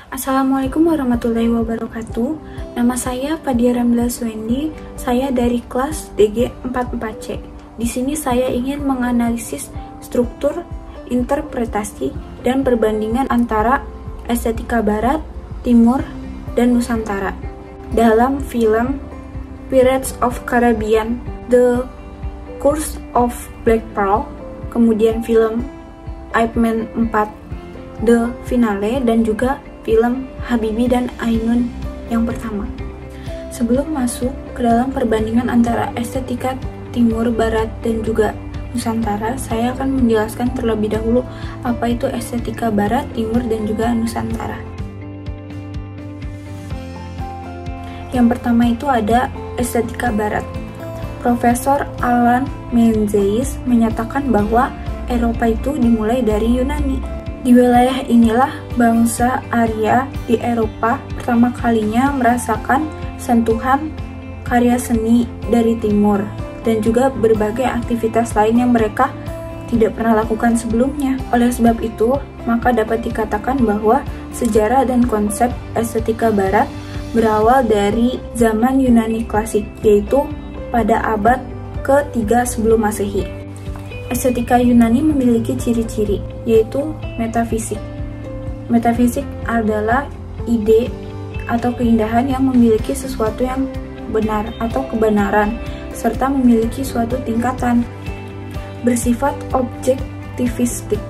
Assalamualaikum warahmatullahi wabarakatuh. Nama saya Fadia Ramla Suendi. Saya dari kelas DG 44C. Di sini saya ingin menganalisis struktur, interpretasi, dan perbandingan antara estetika Barat, Timur, dan Nusantara dalam film Pirates of Caribbean: The Curse of Black Pearl, kemudian film Ip Man 4 The Finale, dan juga film Habibie dan Ainun yang pertama. Sebelum masuk ke dalam perbandingan antara estetika Timur, Barat, dan juga Nusantara, saya akan menjelaskan terlebih dahulu apa itu estetika Barat, Timur, dan juga Nusantara. Yang pertama itu ada estetika Barat. Profesor Alan Menzies menyatakan bahwa Eropa itu dimulai dari Yunani. Di wilayah inilah bangsa Arya di Eropa pertama kalinya merasakan sentuhan karya seni dari Timur dan juga berbagai aktivitas lain yang mereka tidak pernah lakukan sebelumnya. Oleh sebab itu, maka dapat dikatakan bahwa sejarah dan konsep estetika Barat berawal dari zaman Yunani klasik, yaitu pada abad ke-3 sebelum Masehi. Estetika Yunani memiliki ciri-ciri, yaitu metafisik. Metafisik adalah ide atau keindahan yang memiliki sesuatu yang benar atau kebenaran, serta memiliki suatu tingkatan. Bersifat objektivistik,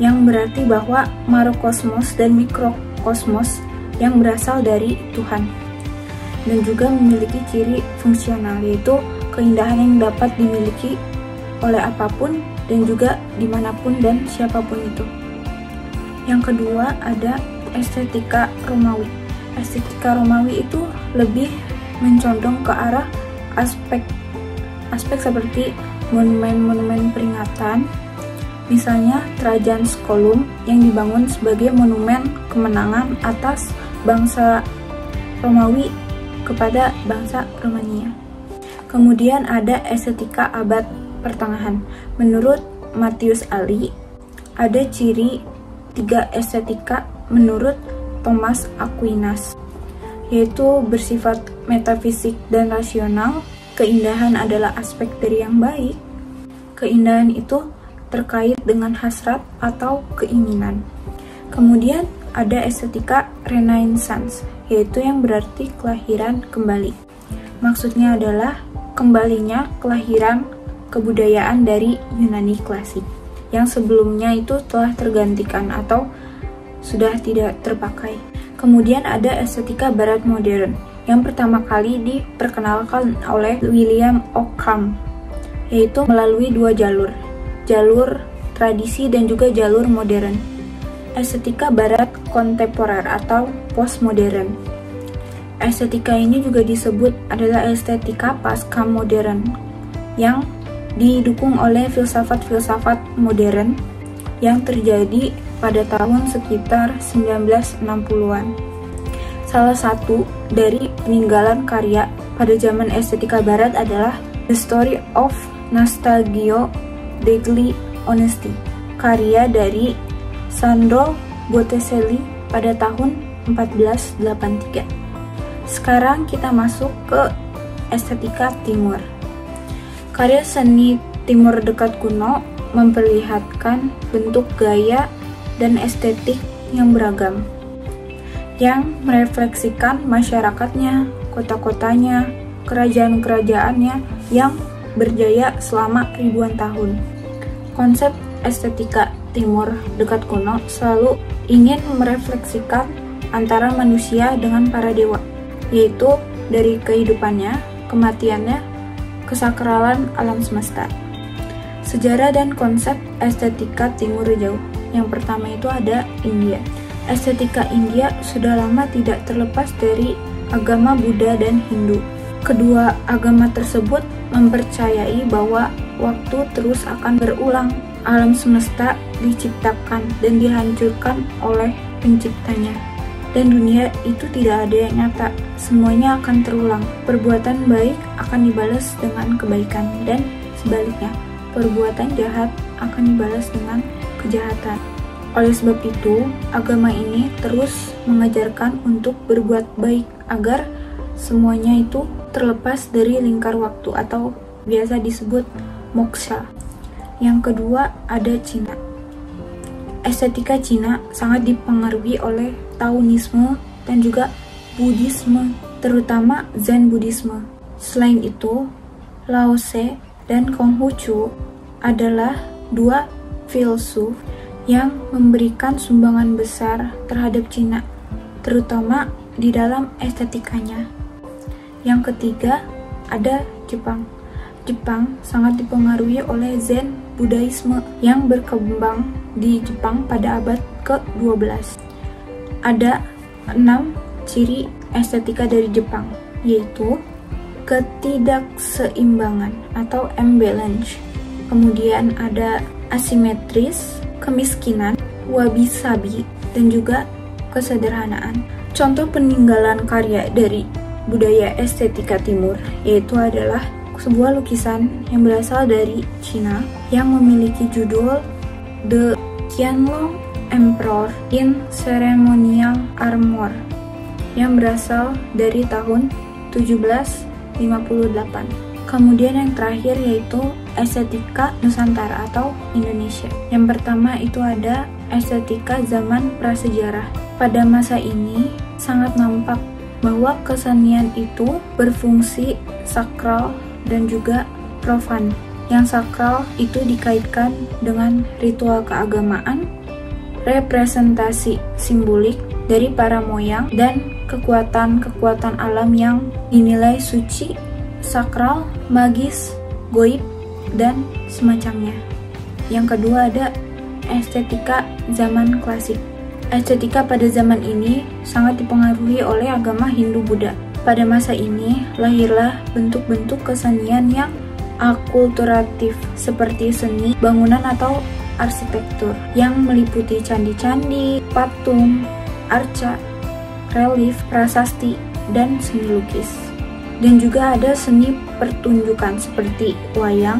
yang berarti bahwa makrokosmos dan mikrokosmos yang berasal dari Tuhan. Dan juga memiliki ciri fungsional, yaitu keindahan yang dapat dimiliki oleh apapun dan juga dimanapun dan siapapun itu. Yang kedua ada estetika Romawi. Estetika Romawi itu lebih mencondong ke arah aspek seperti monumen-monumen peringatan, misalnya Trajan's Column yang dibangun sebagai monumen kemenangan atas bangsa Romawi kepada bangsa Romania. Kemudian ada estetika abad pertengahan. Menurut Matius Ali, ada ciri 3 estetika menurut Thomas Aquinas, yaitu bersifat metafisik dan rasional. Keindahan adalah aspek dari yang baik. Keindahan itu terkait dengan hasrat atau keinginan. Kemudian ada estetika Renaissance, yaitu yang berarti kelahiran kembali. Maksudnya adalah kembalinya kelahiran kebudayaan dari Yunani klasik yang sebelumnya itu telah tergantikan atau sudah tidak terpakai. Kemudian ada estetika Barat modern yang pertama kali diperkenalkan oleh William Ockham, yaitu melalui 2 jalur tradisi dan juga jalur modern. Estetika Barat kontemporer atau postmodern. Estetika ini juga disebut adalah estetika pasca modern yang didukung oleh filsafat-filsafat modern yang terjadi pada tahun sekitar 1960-an. Salah satu dari peninggalan karya pada zaman estetika Barat adalah The Story of Nostalgia Degli Onesti, karya dari Sandro Botticelli pada tahun 1483. Sekarang kita masuk ke estetika Timur. Karya seni Timur dekat kuno memperlihatkan bentuk gaya dan estetik yang beragam, yang merefleksikan masyarakatnya, kota-kotanya, kerajaan-kerajaannya yang berjaya selama ribuan tahun. Konsep estetika Timur dekat kuno selalu ingin merefleksikan antara manusia dengan para dewa, yaitu dari kehidupannya, kematiannya, kesakralan alam semesta. Sejarah dan konsep estetika Timur jauh. Yang pertama itu ada India. Estetika India sudah lama tidak terlepas dari agama Buddha dan Hindu. Kedua agama tersebut mempercayai bahwa waktu terus akan berulang. Alam semesta diciptakan dan dihancurkan oleh penciptanya. Dan dunia itu tidak ada yang nyata, semuanya akan terulang. Perbuatan baik akan dibalas dengan kebaikan, dan sebaliknya, perbuatan jahat akan dibalas dengan kejahatan. Oleh sebab itu, agama ini terus mengajarkan untuk berbuat baik agar semuanya itu terlepas dari lingkar waktu atau biasa disebut moksha. Yang kedua ada Cina. Estetika Cina sangat dipengaruhi oleh Taoisme dan juga Buddhisme, terutama Zen Buddhisme. Selain itu, Lao Tse dan Konghucu adalah dua filsuf yang memberikan sumbangan besar terhadap Cina, terutama di dalam estetikanya. Yang ketiga, ada Jepang. Jepang sangat dipengaruhi oleh Zen Buddhisme yang berkembang di Jepang pada abad ke-12. Ada 6 ciri estetika dari Jepang, yaitu ketidakseimbangan atau imbalance. Kemudian ada asimetris, kemiskinan, wabi-sabi, dan juga kesederhanaan. Contoh peninggalan karya dari budaya estetika timur yaitu adalah sebuah lukisan yang berasal dari Cina yang memiliki judul The Qianlong Emperor in Ceremonial Armor yang berasal dari tahun 1758. Kemudian yang terakhir yaitu estetika Nusantara atau Indonesia. Yang pertama itu ada estetika zaman prasejarah. Pada masa ini sangat nampak bahwa kesenian itu berfungsi sakral dan juga profan. Yang sakral itu dikaitkan dengan ritual keagamaan, representasi simbolik dari para moyang, dan kekuatan-kekuatan alam yang dinilai suci, sakral, magis, goib, dan semacamnya. Yang kedua ada estetika zaman klasik. Estetika pada zaman ini sangat dipengaruhi oleh agama Hindu-Buddha. Pada masa ini lahirlah bentuk-bentuk kesenian yang akulturatif seperti seni bangunan atau arsitektur yang meliputi candi-candi, patung, arca, relief, prasasti, dan seni lukis. Dan juga ada seni pertunjukan seperti wayang,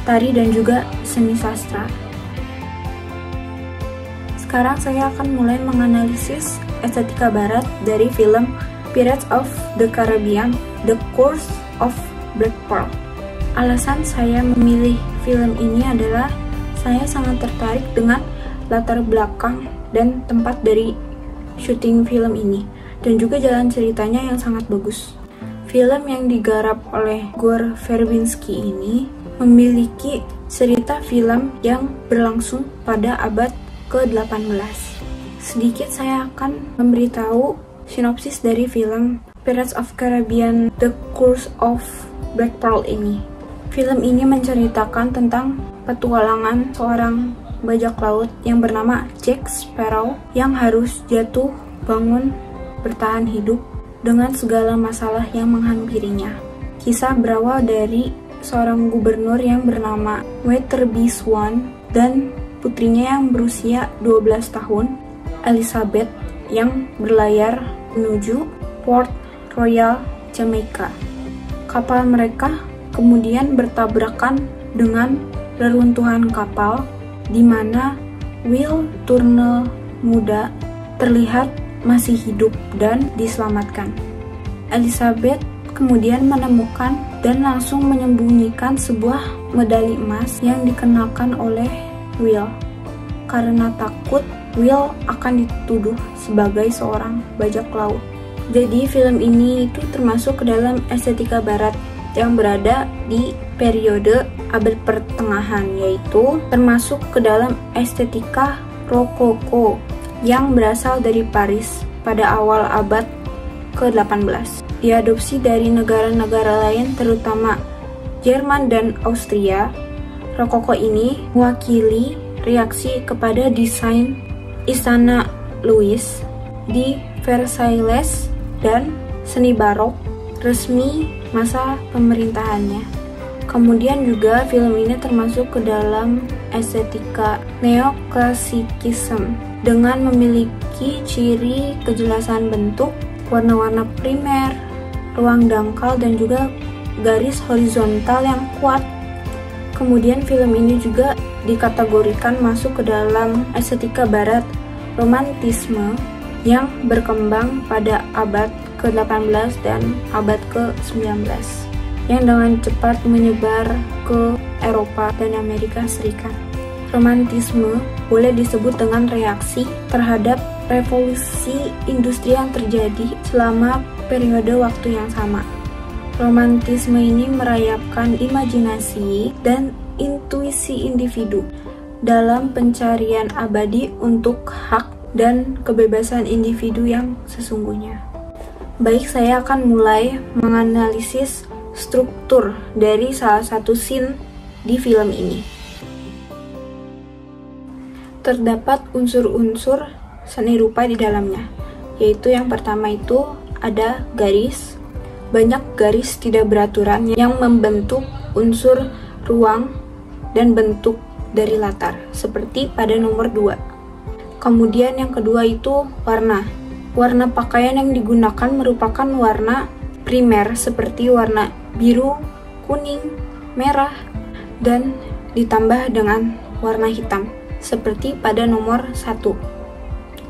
tari, dan juga seni sastra. Sekarang saya akan mulai menganalisis estetika barat dari film Pirates of the Caribbean, The Curse of Black Pearl. Alasan saya memilih film ini adalah saya sangat tertarik dengan latar belakang dan tempat dari syuting film ini, dan juga jalan ceritanya yang sangat bagus. Film yang digarap oleh Gore Verbinski ini memiliki cerita film yang berlangsung pada abad ke-18. Sedikit saya akan memberitahu sinopsis dari film Pirates of Caribbean The Curse of Black Pearl ini. Film ini menceritakan tentang petualangan seorang bajak laut yang bernama Jack Sparrow yang harus jatuh bangun bertahan hidup dengan segala masalah yang menghampirinya. Kisah berawal dari seorang gubernur yang bernama Weatherby Swan dan putrinya yang berusia 12 tahun, Elizabeth, yang berlayar menuju Port Royal, Jamaica. Kapal mereka kemudian bertabrakan dengan reruntuhan kapal di mana Will Turner muda terlihat masih hidup dan diselamatkan. Elizabeth kemudian menemukan dan langsung menyembunyikan sebuah medali emas yang dikenakan oleh Will karena takut Will akan dituduh sebagai seorang bajak laut. Jadi film ini itu termasuk ke dalam estetika barat yang berada di periode abad pertengahan, yaitu termasuk ke dalam estetika Rokoko yang berasal dari Paris pada awal abad ke-18. Diadopsi dari negara-negara lain terutama Jerman dan Austria. Rokoko ini mewakili reaksi kepada desain Istana Louis di Versailles dan seni barok resmi masa pemerintahannya. Kemudian juga film ini termasuk ke dalam estetika neoklasikisme dengan memiliki ciri kejelasan bentuk, warna-warna primer, ruang dangkal, dan juga garis horizontal yang kuat. Kemudian film ini juga dikategorikan masuk ke dalam estetika barat romantisme yang berkembang pada abad ke-18 dan abad ke-19 yang dengan cepat menyebar ke Eropa dan Amerika Serikat. Romantisme boleh disebut dengan reaksi terhadap revolusi industri yang terjadi selama periode waktu yang sama. Romantisme ini merayapkan imajinasi dan intuisi individu dalam pencarian abadi untuk hak dan kebebasan individu yang sesungguhnya. Baik, saya akan mulai menganalisis struktur dari salah satu scene di film ini. Terdapat unsur-unsur seni rupa di dalamnya, yaitu yang pertama itu ada garis, banyak garis tidak beraturan yang membentuk unsur ruang dan bentuk dari latar, seperti pada nomor 2. Kemudian yang kedua itu warna. Warna pakaian yang digunakan merupakan warna primer seperti warna biru, kuning, merah, dan ditambah dengan warna hitam seperti pada nomor 1.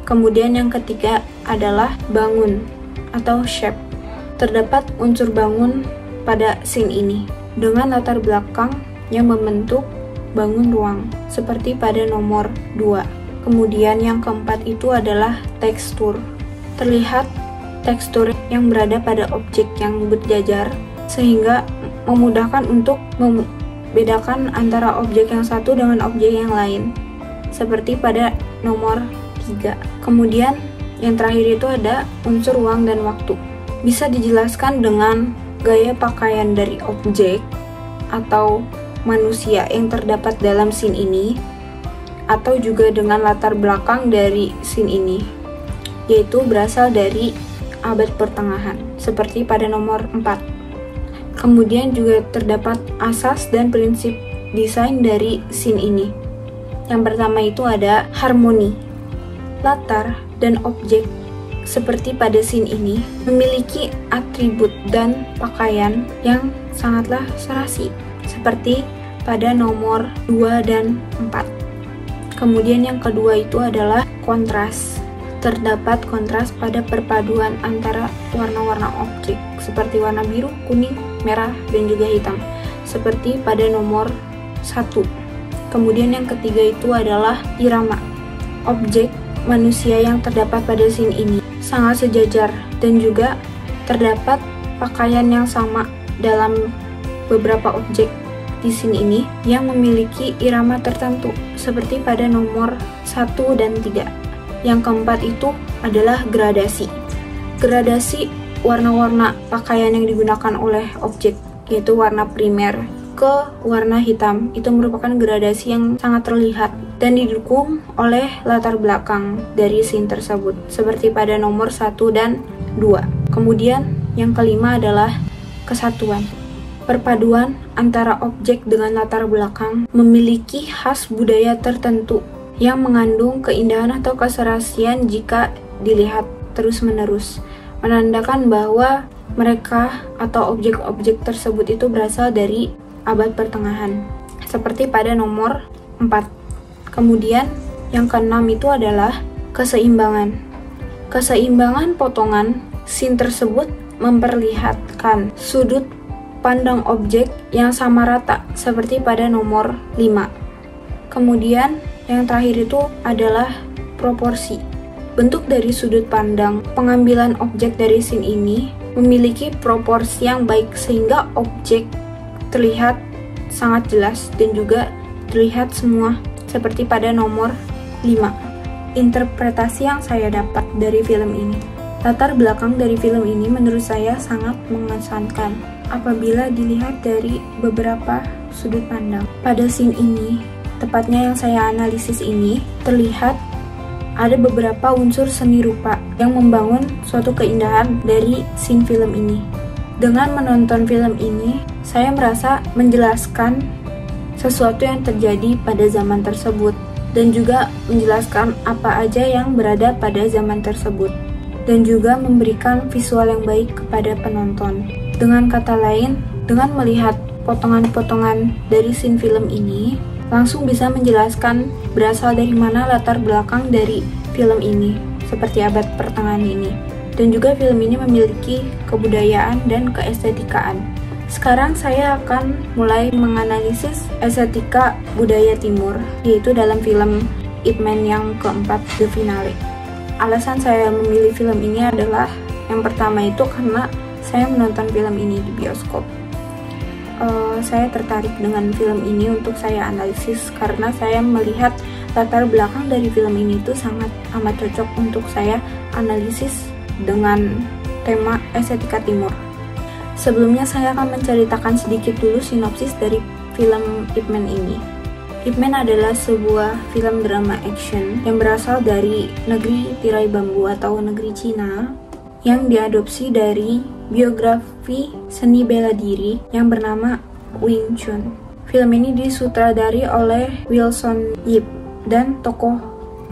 Kemudian yang ketiga adalah bangun atau shape. Terdapat unsur bangun pada scene ini dengan latar belakang yang membentuk bangun ruang seperti pada nomor 2. Kemudian yang keempat itu adalah tekstur. Terlihat tekstur yang berada pada objek yang berjajar sehingga memudahkan untuk membedakan antara objek yang satu dengan objek yang lain seperti pada nomor 3. Kemudian yang terakhir itu ada unsur ruang dan waktu. Bisa dijelaskan dengan gaya pakaian dari objek atau manusia yang terdapat dalam scene ini, atau juga dengan latar belakang dari scene ini, yaitu berasal dari abad pertengahan, seperti pada nomor 4. Kemudian juga terdapat asas dan prinsip desain dari scene ini. Yang pertama itu ada harmoni. Latar dan objek seperti pada scene ini memiliki atribut dan pakaian yang sangatlah serasi, seperti pada nomor 2 dan 4. Kemudian yang kedua itu adalah kontras. Terdapat kontras pada perpaduan antara warna-warna objek seperti warna biru, kuning, merah, dan juga hitam seperti pada nomor 1. Kemudian yang ketiga itu adalah irama. Objek manusia yang terdapat pada scene ini sangat sejajar dan juga terdapat pakaian yang sama dalam beberapa objek di scene ini yang memiliki irama tertentu seperti pada nomor 1 dan 3. Yang keempat itu adalah gradasi. Gradasi warna-warna pakaian yang digunakan oleh objek, yaitu warna primer ke warna hitam. Itu merupakan gradasi yang sangat terlihat dan didukung oleh latar belakang dari scene tersebut seperti pada nomor 1 dan 2. Kemudian yang kelima adalah kesatuan. Perpaduan antara objek dengan latar belakang memiliki khas budaya tertentu yang mengandung keindahan atau keserasian jika dilihat terus-menerus, menandakan bahwa mereka atau objek-objek tersebut itu berasal dari abad pertengahan, seperti pada nomor 4. Kemudian yang keenam itu adalah keseimbangan. Keseimbangan potongan scene tersebut memperlihatkan sudut pandang objek yang sama rata seperti pada nomor 5. Kemudian yang terakhir itu adalah proporsi. Bentuk dari sudut pandang pengambilan objek dari scene ini memiliki proporsi yang baik sehingga objek terlihat sangat jelas dan juga terlihat semua seperti pada nomor 5. Interpretasi yang saya dapat dari film ini. Latar belakang dari film ini menurut saya sangat mengesankan apabila dilihat dari beberapa sudut pandang. Pada scene ini, tepatnya yang saya analisis ini, terlihat ada beberapa unsur seni rupa yang membangun suatu keindahan dari scene film ini. Dengan menonton film ini, saya merasa menjelaskan sesuatu yang terjadi pada zaman tersebut dan juga menjelaskan apa aja yang berada pada zaman tersebut dan juga memberikan visual yang baik kepada penonton. Dengan kata lain, dengan melihat potongan-potongan dari scene film ini langsung bisa menjelaskan berasal dari mana latar belakang dari film ini, seperti abad pertengahan ini. Dan juga film ini memiliki kebudayaan dan keestetikaan. Sekarang saya akan mulai menganalisis estetika budaya timur, yaitu dalam film Ip Man yang keempat, The Finale. Alasan saya memilih film ini adalah yang pertama itu karena saya menonton film ini di bioskop. Saya tertarik dengan film ini untuk saya analisis karena saya melihat latar belakang dari film ini itu sangat amat cocok untuk saya analisis dengan tema estetika timur. Sebelumnya saya akan menceritakan sedikit dulu sinopsis dari film Ip Man ini. Ip Man adalah sebuah film drama action yang berasal dari negeri tirai bambu atau negeri Cina yang diadopsi dari biografi seni bela diri yang bernama Wing Chun. Film ini disutradari oleh Wilson Yip dan tokoh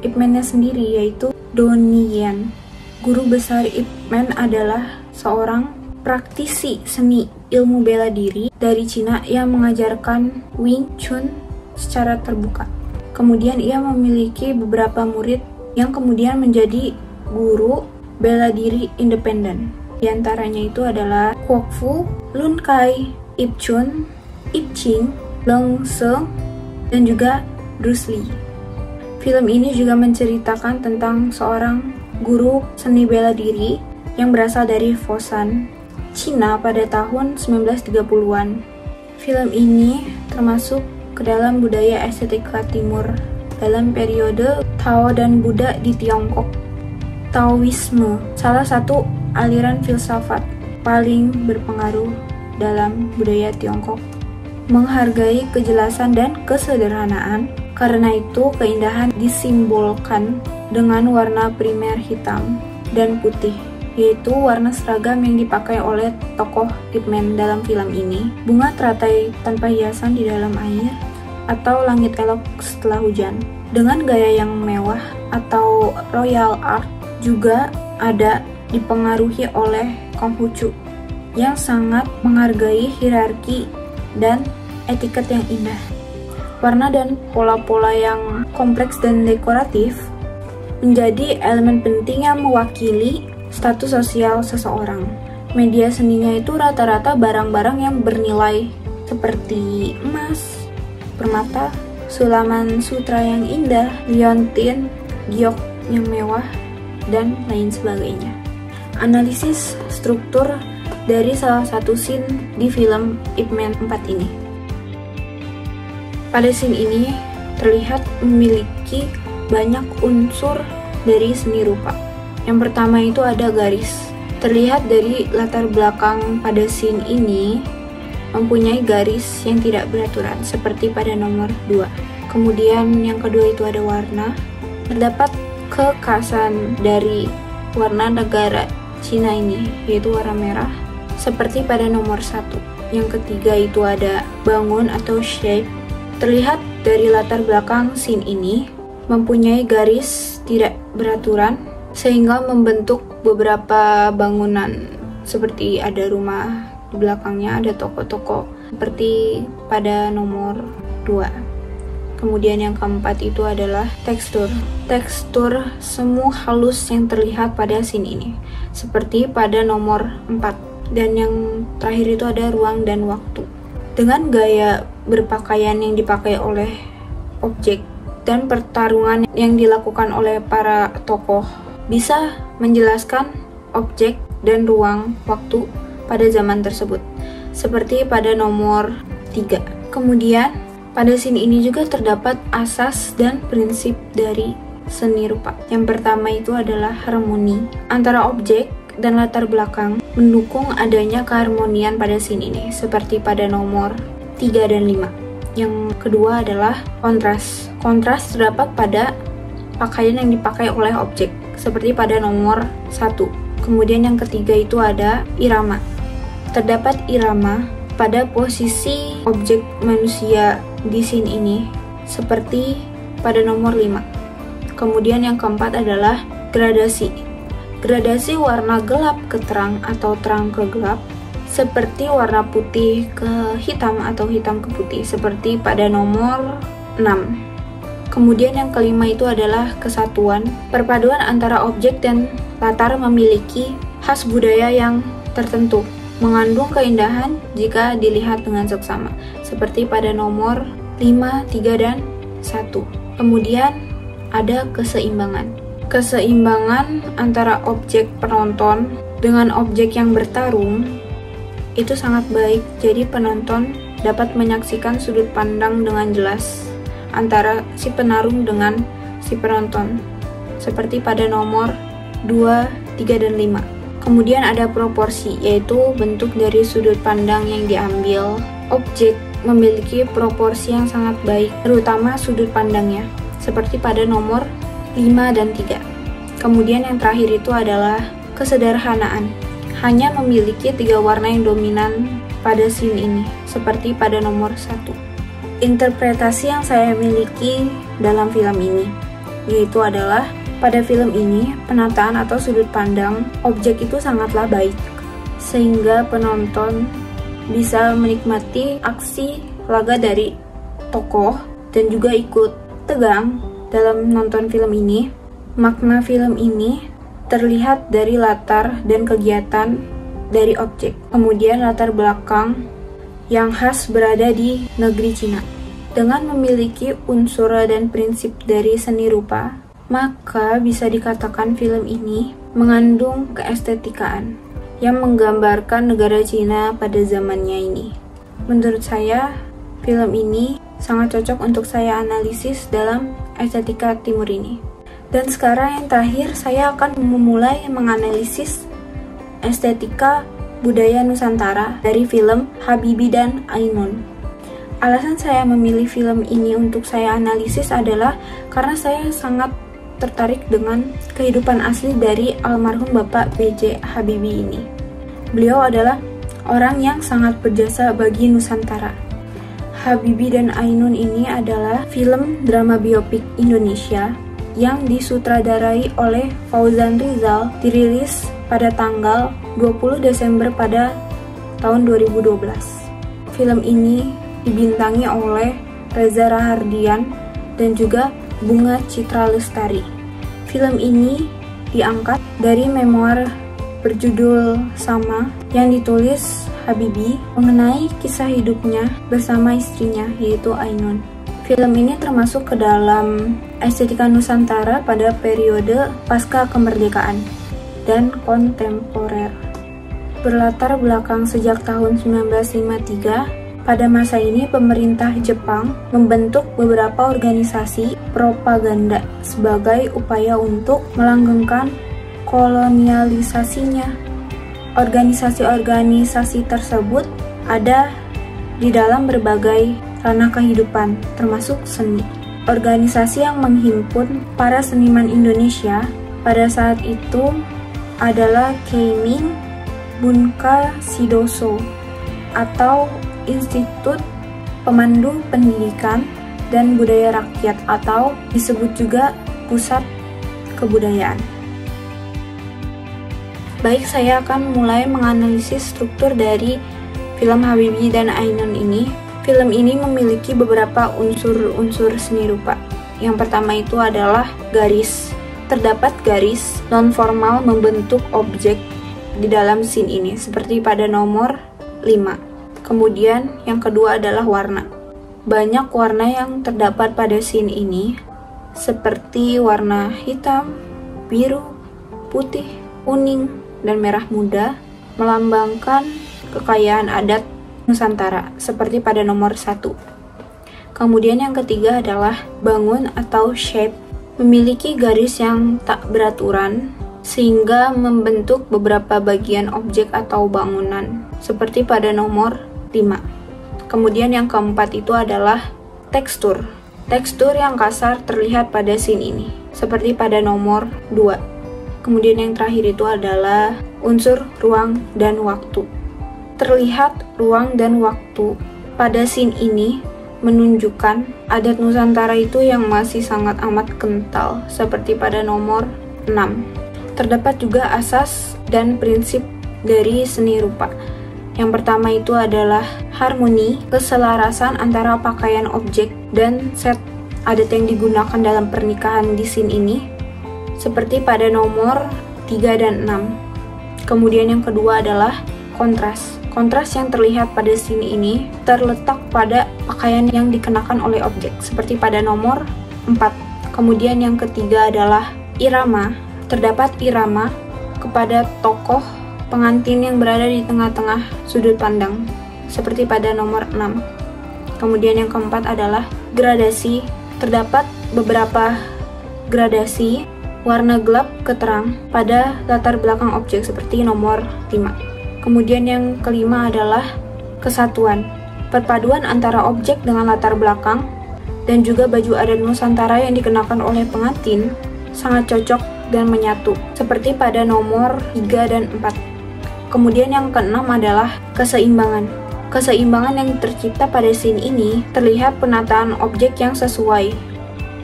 Ip Man-nya sendiri yaitu Donnie Yen. Guru besar Ip Man adalah seorang praktisi seni ilmu bela diri dari Cina yang mengajarkan Wing Chun secara terbuka. Kemudian ia memiliki beberapa murid yang kemudian menjadi guru bela diri independen. Di antaranya itu adalah Kwok Fu, Lun Kai, Ip Chun, Ip Ching, Leung Seung, dan juga Bruce Lee. Film ini juga menceritakan tentang seorang guru seni bela diri yang berasal dari Foshan, Cina pada tahun 1930-an. Film ini termasuk ke dalam budaya estetika timur dalam periode Tao dan Buddha di Tiongkok. Taoisme, salah satu aliran filsafat paling berpengaruh dalam budaya Tiongkok, menghargai kejelasan dan kesederhanaan. Karena itu, keindahan disimbolkan dengan warna primer hitam dan putih, yaitu warna seragam yang dipakai oleh tokoh Ip Man dalam film ini. Bunga teratai tanpa hiasan di dalam air, atau langit elok setelah hujan. Dengan gaya yang mewah atau royal art juga ada dipengaruhi oleh Konghucu yang sangat menghargai hierarki dan etiket yang indah. Warna dan pola-pola yang kompleks dan dekoratif menjadi elemen penting yang mewakili status sosial seseorang. Media seninya itu rata-rata barang-barang yang bernilai seperti emas, permata, sulaman sutra yang indah, liontin, giok yang mewah, dan lain sebagainya. Analisis struktur dari salah satu scene di film Ip Man 4 ini. Pada scene ini terlihat memiliki banyak unsur dari seni rupa. Yang pertama itu ada garis. Terlihat dari latar belakang pada scene ini mempunyai garis yang tidak beraturan seperti pada nomor 2. Kemudian yang kedua itu ada warna. Terdapat kekhasan dari warna negara Cina ini, yaitu warna merah, seperti pada nomor 1. Yang ketiga itu ada bangun atau shape. Terlihat dari latar belakang scene ini mempunyai garis tidak beraturan sehingga membentuk beberapa bangunan, seperti ada rumah di belakangnya, ada toko-toko seperti pada nomor 2. Kemudian yang keempat itu adalah tekstur. Tekstur semu halus yang terlihat pada scene ini, seperti pada nomor 4. Dan yang terakhir itu ada ruang dan waktu. Dengan gaya berpakaian yang dipakai oleh objek dan pertarungan yang dilakukan oleh para tokoh, bisa menjelaskan objek dan ruang waktu pada zaman tersebut, seperti pada nomor 3. Kemudian pada scene ini juga terdapat asas dan prinsip dari seni rupa. Yang pertama itu adalah harmoni antara objek dan latar belakang, mendukung adanya keharmonian pada scene ini, seperti pada nomor 3 dan 5. Yang kedua adalah kontras. Kontras terdapat pada pakaian yang dipakai oleh objek, seperti pada nomor 1. Kemudian yang ketiga itu ada irama. Terdapat irama pada posisi objek manusia di scene ini, seperti pada nomor 5. Kemudian yang keempat adalah gradasi. Gradasi warna gelap ke terang atau terang ke gelap, seperti warna putih ke hitam atau hitam ke putih, seperti pada nomor 6. Kemudian yang kelima itu adalah kesatuan. Perpaduan antara objek dan latar memiliki khas budaya yang tertentu, mengandung keindahan jika dilihat dengan seksama, seperti pada nomor 5, 3, dan 1. Kemudian ada keseimbangan. Keseimbangan antara objek penonton dengan objek yang bertarung itu sangat baik, jadi penonton dapat menyaksikan sudut pandang dengan jelas antara si penarung dengan si penonton, seperti pada nomor 2, 3, dan 5. Kemudian ada proporsi, yaitu bentuk dari sudut pandang yang diambil. Objek memiliki proporsi yang sangat baik, terutama sudut pandangnya, seperti pada nomor 5 dan 3. Kemudian yang terakhir itu adalah kesederhanaan. Hanya memiliki 3 warna yang dominan pada scene ini, seperti pada nomor 1. Interpretasi yang saya miliki dalam film ini, yaitu adalah pada film ini, penataan atau sudut pandang objek itu sangatlah baik, sehingga penonton bisa menikmati aksi laga dari tokoh dan juga ikut tegang dalam nonton film ini. Makna film ini terlihat dari latar dan kegiatan dari objek. Kemudian latar belakang yang khas berada di negeri Cina. Dengan memiliki unsur dan prinsip dari seni rupa, maka bisa dikatakan film ini mengandung keestetikaan yang menggambarkan negara Cina pada zamannya ini. Menurut saya, film ini sangat cocok untuk saya analisis dalam estetika timur ini. Dan sekarang yang terakhir, saya akan memulai menganalisis estetika budaya Nusantara dari film Habibie dan Ainun. Alasan saya memilih film ini untuk saya analisis adalah karena saya sangat tertarik dengan kehidupan asli dari almarhum Bapak B.J. Habibie ini. Beliau adalah orang yang sangat berjasa bagi Nusantara. Habibie dan Ainun ini adalah film drama biopik Indonesia yang disutradarai oleh Fauzan Rizal, dirilis pada tanggal 20 Desember pada tahun 2012. Film ini dibintangi oleh Reza Rahardian dan juga Bunga Citra Lestari. Film ini diangkat dari memoir berjudul sama yang ditulis Habibie mengenai kisah hidupnya bersama istrinya, yaitu Ainun. Film ini termasuk ke dalam estetika Nusantara pada periode pasca kemerdekaan dan kontemporer. Berlatar belakang sejak tahun 1953, pada masa ini pemerintah Jepang membentuk beberapa organisasi propaganda sebagai upaya untuk melanggengkan kolonialisasinya. Organisasi-organisasi tersebut ada di dalam berbagai ranah kehidupan, termasuk seni. Organisasi yang menghimpun para seniman Indonesia pada saat itu adalah Keiming Bunka Sidoso atau Institut Pemandu Pendidikan dan Budaya Rakyat atau disebut juga Pusat Kebudayaan. Baik, saya akan mulai menganalisis struktur dari film Habibie dan Ainun ini. Film ini memiliki beberapa unsur seni rupa. Yang pertama itu adalah garis. Terdapat garis non-formal membentuk objek di dalam scene ini, seperti pada nomor 5. Kemudian yang kedua adalah warna. Banyak warna yang terdapat pada scene ini, seperti warna hitam, biru, putih, kuning, dan merah muda, melambangkan kekayaan adat Nusantara, seperti pada nomor 1. Kemudian yang ketiga adalah bangun atau shape, memiliki garis yang tak beraturan, sehingga membentuk beberapa bagian objek atau bangunan, seperti pada nomor 5. Kemudian yang keempat itu adalah tekstur. Tekstur yang kasar terlihat pada scene ini, seperti pada nomor 2. Kemudian yang terakhir itu adalah unsur ruang dan waktu. Terlihat ruang dan waktu pada scene ini menunjukkan adat Nusantara itu yang masih sangat amat kental, seperti pada nomor 6. Terdapat juga asas dan prinsip dari seni rupa. Yang pertama itu adalah harmoni, keselarasan antara pakaian objek dan set adat yang digunakan dalam pernikahan di scene ini, seperti pada nomor 3 dan 6. Kemudian yang kedua adalah kontras. Kontras yang terlihat pada scene ini terletak pada pakaian yang dikenakan oleh objek, seperti pada nomor 4. Kemudian yang ketiga adalah irama. Terdapat irama kepada tokoh pengantin yang berada di tengah-tengah sudut pandang, seperti pada nomor 6. Kemudian yang keempat adalah gradasi. Terdapat beberapa gradasi warna gelap ke terang pada latar belakang objek, seperti nomor 5. Kemudian yang kelima adalah kesatuan. Perpaduan antara objek dengan latar belakang dan juga baju adat Nusantara yang dikenakan oleh pengantin sangat cocok dan menyatu, seperti pada nomor 3 dan 4. Kemudian yang keenam adalah keseimbangan. Keseimbangan yang tercipta pada scene ini terlihat penataan objek yang sesuai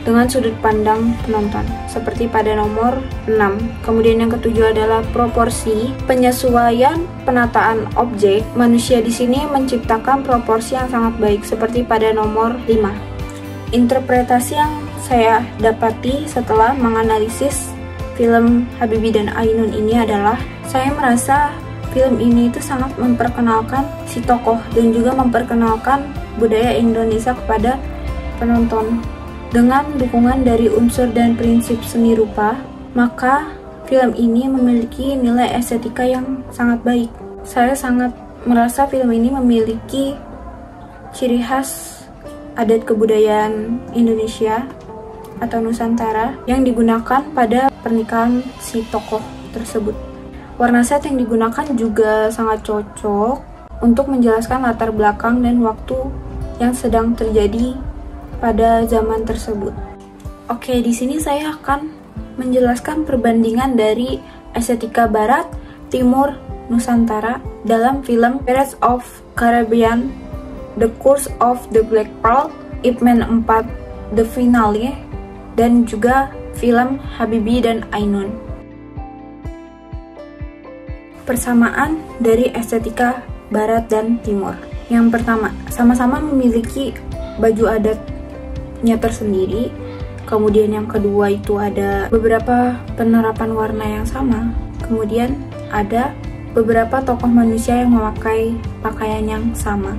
dengan sudut pandang penonton, seperti pada nomor 6. Kemudian yang ketujuh adalah proporsi. Penyesuaian penataan objek, manusia di sini menciptakan proporsi yang sangat baik, seperti pada nomor 5. Interpretasi yang saya dapati setelah menganalisis film Habibie dan Ainun ini adalah, saya merasa film ini itu sangat memperkenalkan si tokoh dan juga memperkenalkan budaya Indonesia kepada penonton. Dengan dukungan dari unsur dan prinsip seni rupa, maka film ini memiliki nilai estetika yang sangat baik. Saya sangat merasa film ini memiliki ciri khas adat kebudayaan Indonesia atau Nusantara yang digunakan pada pernikahan si tokoh tersebut. Warna set yang digunakan juga sangat cocok untuk menjelaskan latar belakang dan waktu yang sedang terjadi pada zaman tersebut. Oke, di sini saya akan menjelaskan perbandingan dari estetika Barat, Timur, Nusantara dalam film Pirates of Caribbean, The Curse of the Black Pearl, Ip Man 4, The Finale, dan juga film Habibie dan Ainun. Persamaan dari estetika Barat dan Timur. Yang pertama, sama-sama memiliki baju adatnya tersendiri. Kemudian yang kedua itu ada beberapa penerapan warna yang sama. Kemudian ada beberapa tokoh manusia yang memakai pakaian yang sama.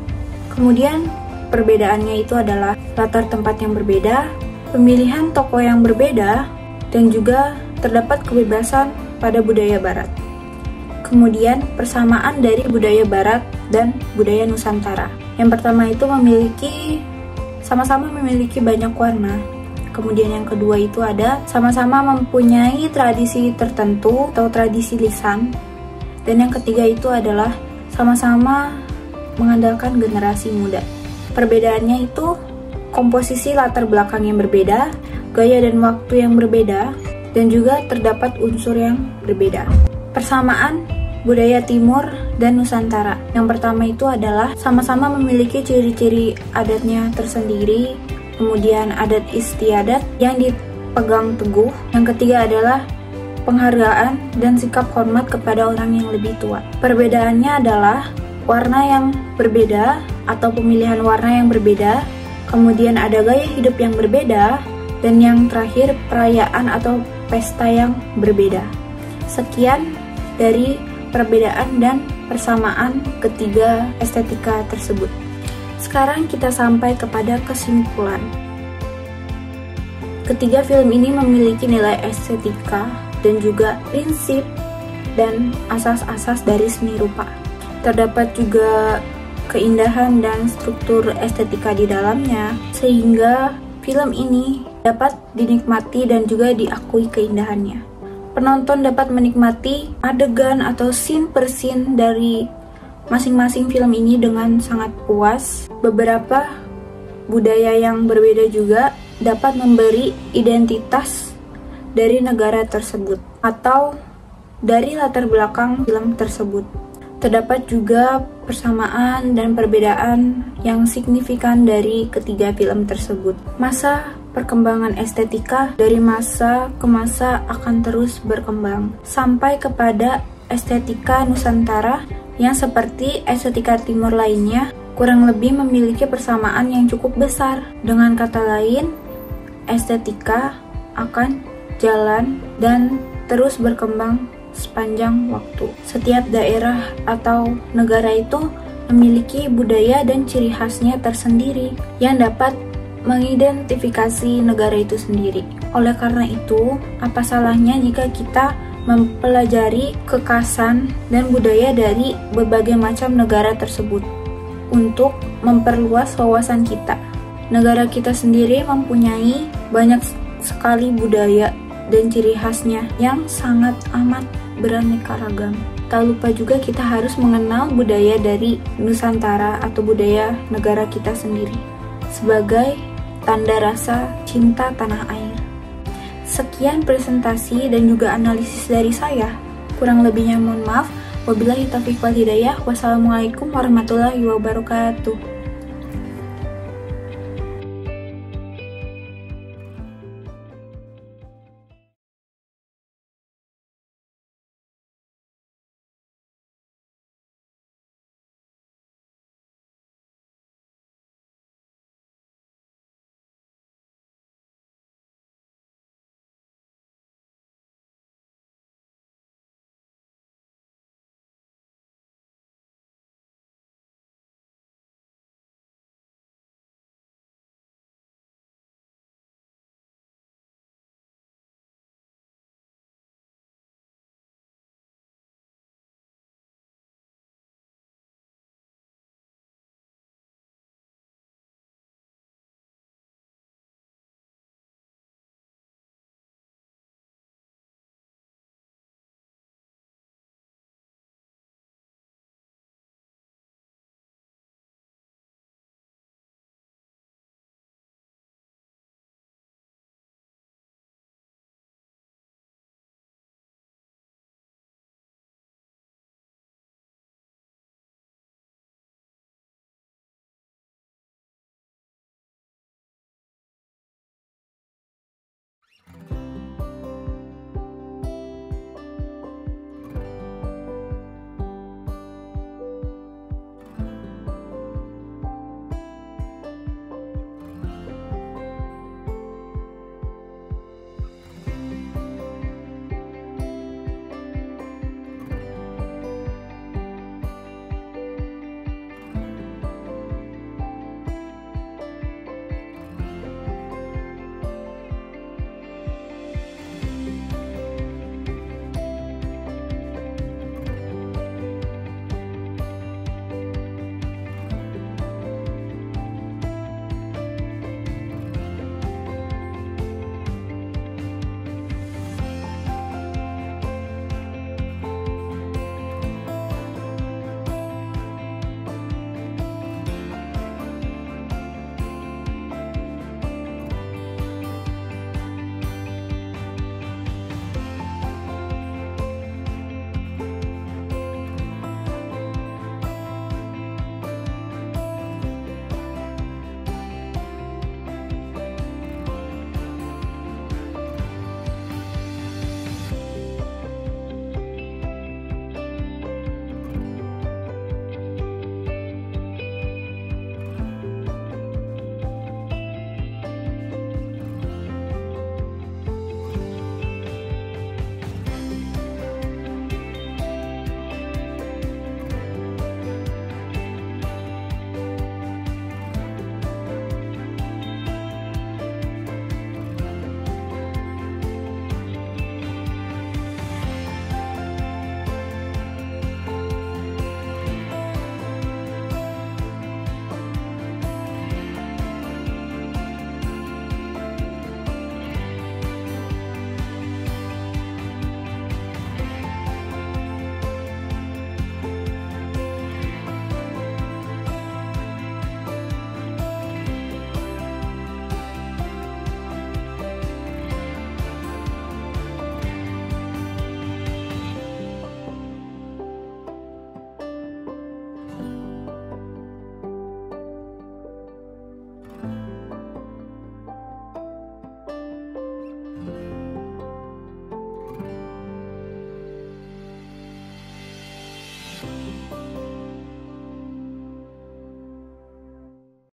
Kemudian perbedaannya itu adalah latar tempat yang berbeda, pemilihan tokoh yang berbeda, dan juga terdapat kebebasan pada budaya Barat. Kemudian persamaan dari budaya Barat dan budaya Nusantara. Yang pertama itu sama-sama memiliki banyak warna. Kemudian yang kedua itu ada sama-sama mempunyai tradisi tertentu atau tradisi lisan. Dan yang ketiga itu adalah sama-sama mengandalkan generasi muda. Perbedaannya itu komposisi latar belakang yang berbeda, gaya dan waktu yang berbeda, dan juga terdapat unsur yang berbeda. Persamaan budaya Timur dan Nusantara. Yang pertama itu adalah sama-sama memiliki ciri-ciri adatnya tersendiri, kemudian adat istiadat yang dipegang teguh. Yang ketiga adalah penghargaan dan sikap hormat kepada orang yang lebih tua. Perbedaannya adalah warna yang berbeda atau pemilihan warna yang berbeda, kemudian ada gaya hidup yang berbeda, dan yang terakhir perayaan atau pesta yang berbeda. Sekian dari perbedaan dan persamaan ketiga estetika tersebut. Sekarang kita sampai kepada kesimpulan. Ketiga film ini memiliki nilai estetika dan juga prinsip dan asas-asas dari seni rupa. Terdapat juga keindahan dan struktur estetika di dalamnya, sehingga film ini dapat dinikmati dan juga diakui keindahannya. Penonton dapat menikmati adegan atau scene per scene dari masing-masing film ini dengan sangat puas. Beberapa budaya yang berbeda juga dapat memberi identitas dari negara tersebut atau dari latar belakang film tersebut. Terdapat juga persamaan dan perbedaan yang signifikan dari ketiga film tersebut. Masa perkembangan estetika dari masa ke masa akan terus berkembang sampai kepada estetika Nusantara yang seperti estetika timur lainnya kurang lebih memiliki persamaan yang cukup besar. Dengan kata lain, estetika akan jalan dan terus berkembang sepanjang waktu. Setiap daerah atau negara itu memiliki budaya dan ciri khasnya tersendiri yang dapat mengidentifikasi negara itu sendiri. Oleh karena itu, apa salahnya jika kita mempelajari kekhasan dan budaya dari berbagai macam negara tersebut untuk memperluas wawasan kita. Negara kita sendiri mempunyai banyak sekali budaya dan ciri khasnya yang sangat amat beraneka ragam. Tak lupa juga kita harus mengenal budaya dari Nusantara atau budaya negara kita sendiri sebagai tanda rasa cinta tanah air. Sekian presentasi dan juga analisis dari saya. Kurang lebihnya mohon maaf. Wabillahi taufiq wal hidayah. Wassalamualaikum warahmatullahi wabarakatuh.